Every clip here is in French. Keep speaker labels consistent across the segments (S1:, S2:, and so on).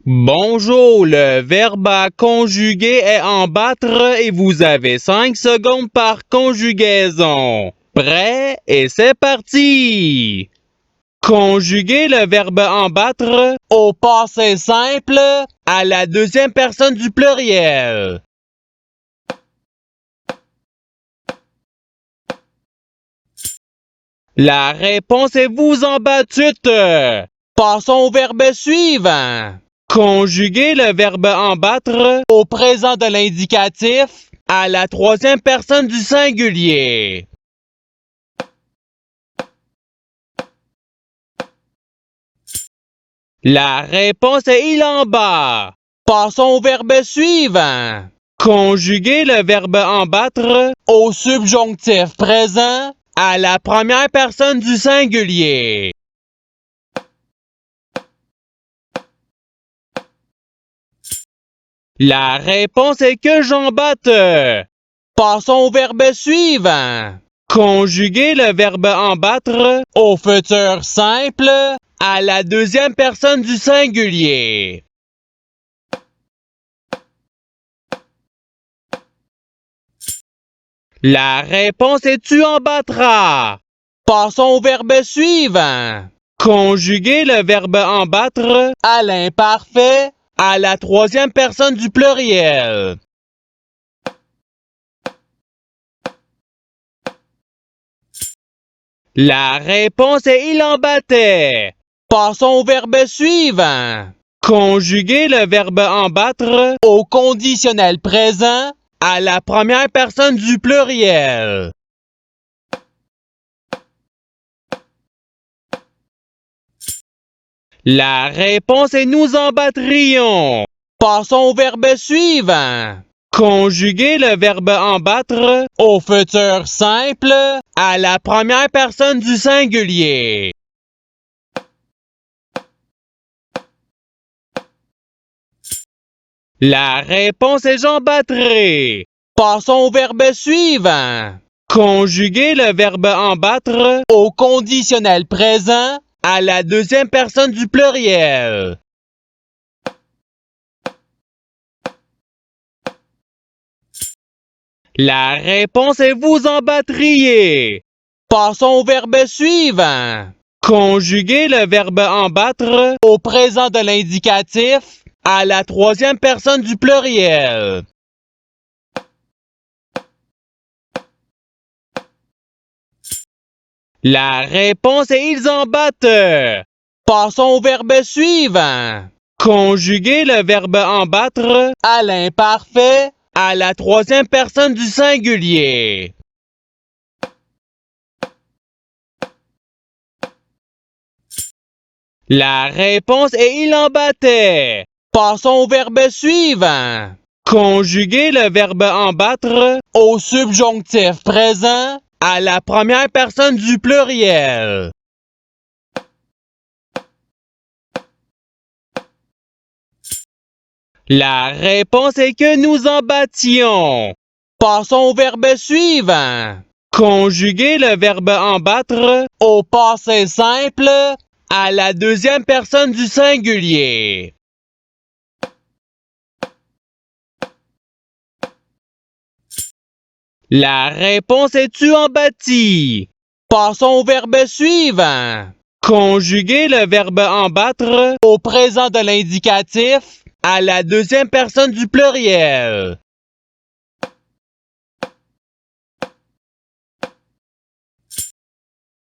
S1: Bonjour, le verbe à conjuguer est en battre et vous avez 5 secondes par conjugaison. Prêt et c'est parti! Conjuguer le verbe en battre au passé simple à la deuxième personne du pluriel. La réponse est vous en battute. Passons au verbe suivant. Conjuguer le verbe en battre au présent de l'indicatif à la troisième personne du singulier. La réponse est il en bas. Passons au verbe suivant. Conjuguer le verbe en battre au subjonctif présent à la première personne du singulier. La réponse est que j'en batte. Passons au verbe suivant. Conjuguer le verbe en battre au futur simple à la deuxième personne du singulier. La réponse est tu en battras. Passons au verbe suivant. Conjuguer le verbe en battre à l'imparfait à la troisième personne du pluriel. La réponse est il en battait. Passons au verbe suivant. Conjuguer le verbe en battre au conditionnel présent à la première personne du pluriel. La réponse est nous en battrions. Passons au verbe suivant. Conjuguer le verbe en battre au futur simple à la première personne du singulier. La réponse est j'en battrai. Passons au verbe suivant. Conjuguer le verbe en battre au conditionnel présent à la deuxième personne du pluriel. La réponse est vous en battriez. Passons au verbe suivant. Conjuguer le verbe en battre au présent de l'indicatif à la troisième personne du pluriel. La réponse est ils en battent. Passons au verbe suivant. Conjuguer le verbe en battre à l'imparfait à la troisième personne du singulier. La réponse est il en battait. Passons au verbe suivant. Conjuguer le verbe en battre au subjonctif présent à la première personne du pluriel. La réponse est que nous en battions. Passons au verbe suivant. Conjuguer le verbe en battre au passé simple à la deuxième personne du singulier. La réponse est tu en bâtis. Passons au verbe suivant. Conjuguer le verbe en battre au présent de l'indicatif à la deuxième personne du pluriel.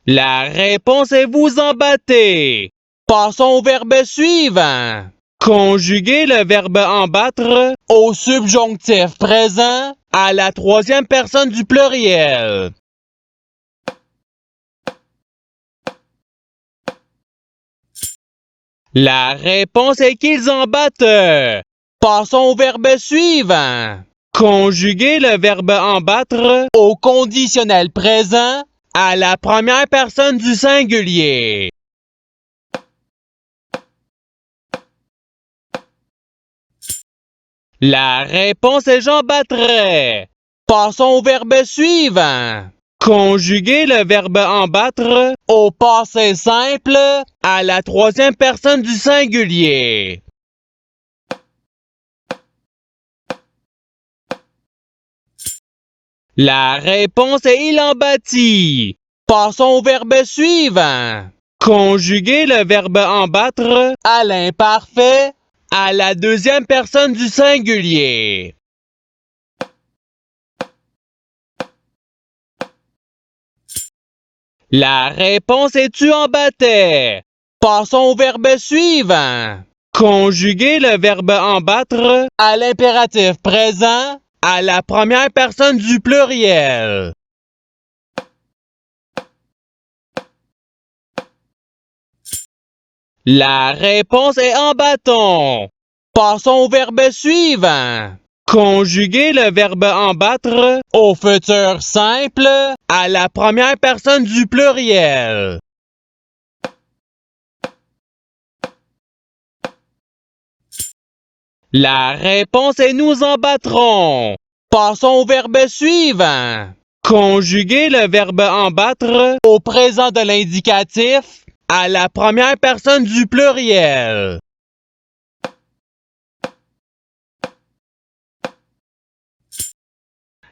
S1: La réponse est vous en battez. Passons au verbe suivant. Conjuguer le verbe en battre au subjonctif présent à la troisième personne du pluriel. La réponse est qu'ils en battent. Passons au verbe suivant. Conjuguer le verbe en battre au conditionnel présent à la première personne du singulier. La réponse est j'en battrai. Passons au verbe suivant. Conjuguer le verbe en battre au passé simple à la troisième personne du singulier. La réponse est il en bâtit. Passons au verbe suivant. Conjuguer le verbe en battre à l'imparfait à la deuxième personne du singulier. La réponse est tu en battais. Passons au verbe suivant. Conjuguer le verbe en battre à l'impératif présent à la première personne du pluriel. La réponse est en bâton. Passons au verbe suivant. Conjuguer le verbe en battre au futur simple à la première personne du pluriel. La réponse est nous en battrons. Passons au verbe suivant. Conjuguer le verbe en battre au présent de l'indicatif à la première personne du pluriel.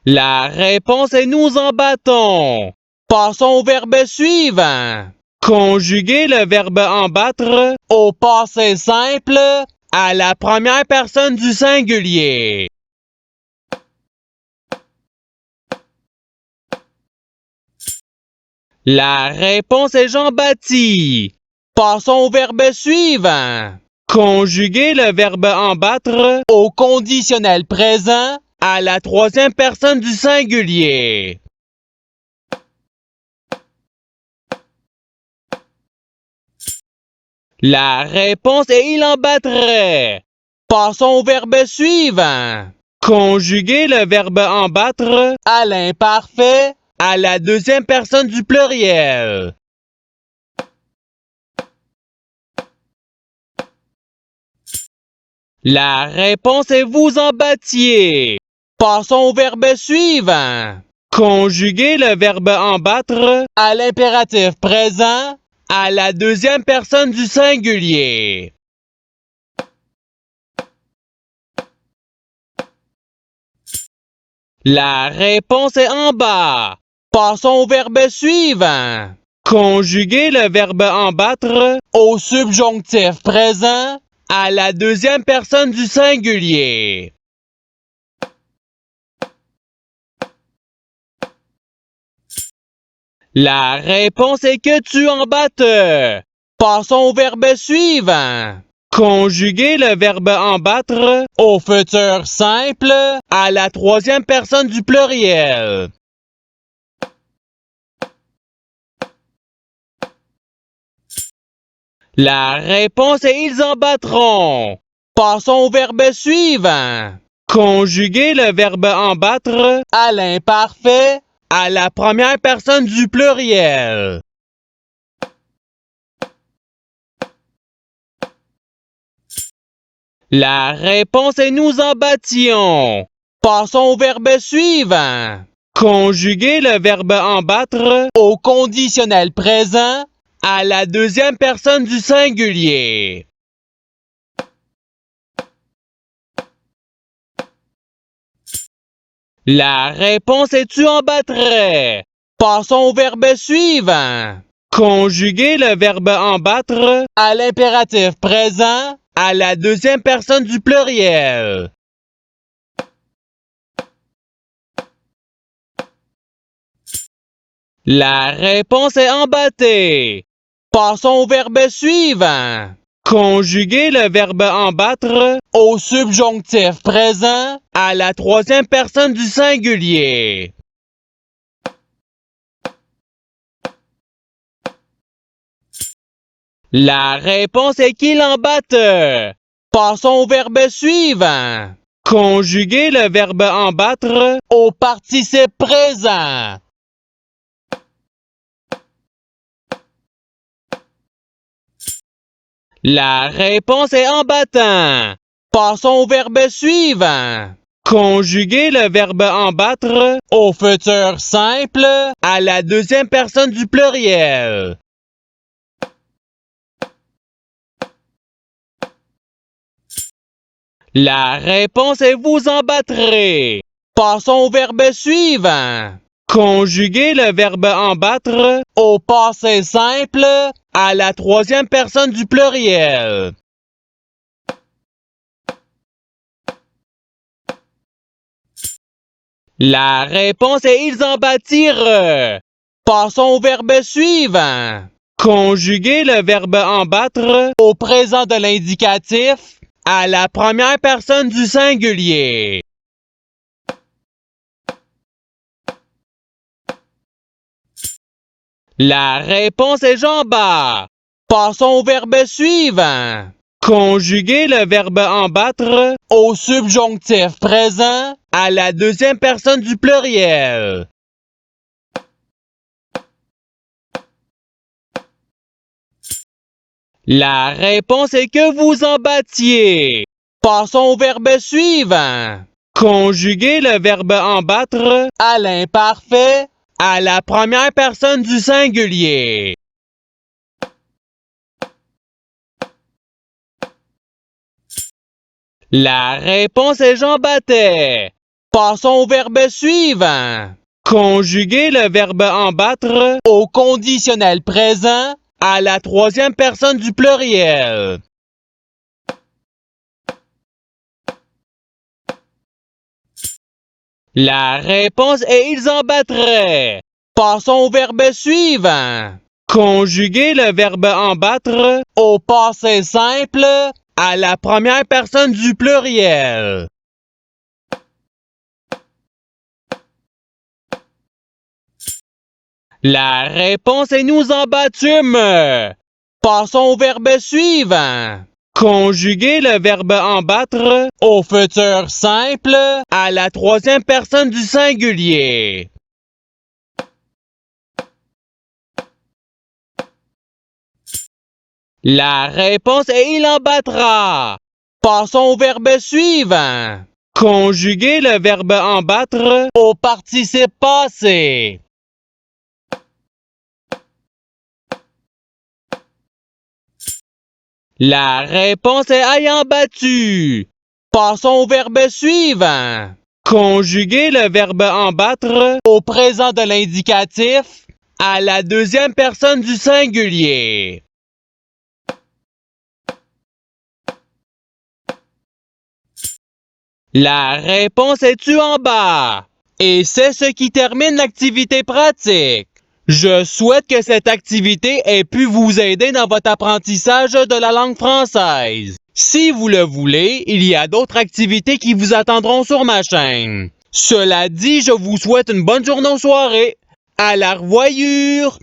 S1: La réponse est nous en battons. Passons au verbe suivant. Conjuguer le verbe en battre au passé simple à la première personne du singulier. La réponse est Jean-Baptiste. Passons au verbe suivant. Conjuguer le verbe en battre au conditionnel présent à la troisième personne du singulier. La réponse est il en battrait. Passons au verbe suivant. Conjuguer le verbe en battre à l'imparfait à la deuxième personne du pluriel. La réponse est vous en battiez. Passons au verbe suivant. Conjuguer le verbe en battre à l'impératif présent à la deuxième personne du singulier. La réponse est en bas. Passons au verbe suivant. Conjuguer le verbe en battre au subjonctif présent à la deuxième personne du singulier. La réponse est que tu en battes. Passons au verbe suivant. Conjuguer le verbe en battre au futur simple à la troisième personne du pluriel. La réponse est ils en battront. Passons au verbe suivant. Conjuguer le verbe en battre à l'imparfait à la première personne du pluriel. La réponse est nous en battions. Passons au verbe suivant. Conjuguer le verbe en battre au conditionnel présent à la deuxième personne du singulier. La réponse est tu en battrais. Passons au verbe suivant. Conjuguer le verbe en battre à l'impératif présent à la deuxième personne du pluriel. La réponse est en batté. Passons au verbe suivant. Conjuguer le verbe en battre au subjonctif présent à la troisième personne du singulier. La réponse est qu'il en batte. Passons au verbe suivant. Conjuguer le verbe en battre au participe présent. La réponse est en battant. Passons au verbe suivant. Conjuguer le verbe en battre au futur simple à la deuxième personne du pluriel. La réponse est vous en battrez. Passons au verbe suivant. Conjuguer le verbe en battre au passé simple à la troisième personne du pluriel. La réponse est ils en bâtirent. Passons au verbe suivant. Conjuguer le verbe en battre au présent de l'indicatif à la première personne du singulier. La réponse est jamba. Passons au verbe suivant. Conjuguer le verbe en battre au subjonctif présent à la deuxième personne du pluriel. La réponse est que vous en battiez. Passons au verbe suivant. Conjuguer le verbe en battre à l'imparfait à la première personne du singulier. La réponse est Jean battais. Passons au verbe suivant. Conjuguer le verbe en battre au conditionnel présent à la troisième personne du pluriel. La réponse est ils en battraient. Passons au verbe suivant. Conjuguer le verbe en battre au passé simple à la première personne du pluriel. La réponse est nous en battûmes. Passons au verbe suivant. Conjuguer le verbe en battre au futur simple à la troisième personne du singulier. La réponse est il en battra. Passons au verbe suivant. Conjuguer le verbe en battre au participe passé. La réponse est ayant battu. Passons au verbe suivant. Conjuguer le verbe en battre au présent de l'indicatif à la deuxième personne du singulier. La réponse est tu en bas. Et c'est ce qui termine l'activité pratique. Je souhaite que cette activité ait pu vous aider dans votre apprentissage de la langue française. Si vous le voulez, il y a d'autres activités qui vous attendront sur ma chaîne. Cela dit, je vous souhaite une bonne journée ou soirée. À la revoyure!